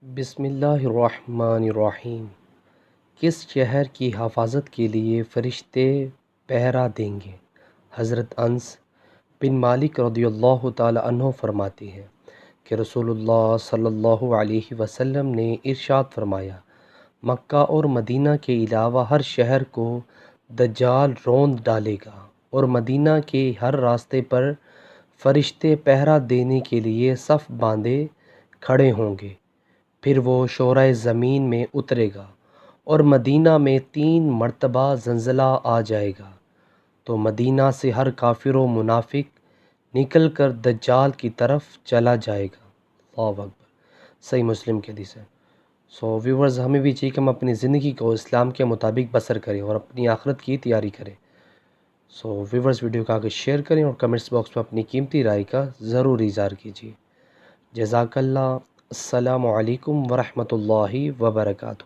بسم اللہ الرحمن الرحیم۔ کس شہر کی حفاظت کے لیے فرشتے پہرا دیں گے؟ حضرت انس بن مالک رضی اللہ تعالی عنہ فرماتے ہیں کہ رسول اللہ صلی اللہ علیہ وسلم نے ارشاد فرمایا، مکہ اور مدینہ کے علاوہ ہر شہر کو دجال روند ڈالے گا اور مدینہ کے ہر راستے پر فرشتے پہرا دینے کے لیے صف باندھے کھڑے ہوں گے۔ پھر وہ شعرۂ زمین میں اترے گا اور مدینہ میں 3 مرتبہ زلزلہ آ جائے گا، تو مدینہ سے ہر کافر و منافق نکل کر دجال کی طرف چلا جائے گا۔ اللہ اکبر۔ صحیح مسلم کی حدیث ہے۔ ویورز، ہمیں بھی چاہیے کہ ہم اپنی زندگی کو اسلام کے مطابق بسر کریں اور اپنی آخرت کی تیاری کریں۔ ویورز، ویڈیو کو آگے شیئر کریں اور کمنٹس باکس میں اپنی قیمتی رائے کا ضرور اظہار کیجیے۔ جزاک اللہ۔ السلام علیکم ورحمۃ اللہ وبرکاتہ۔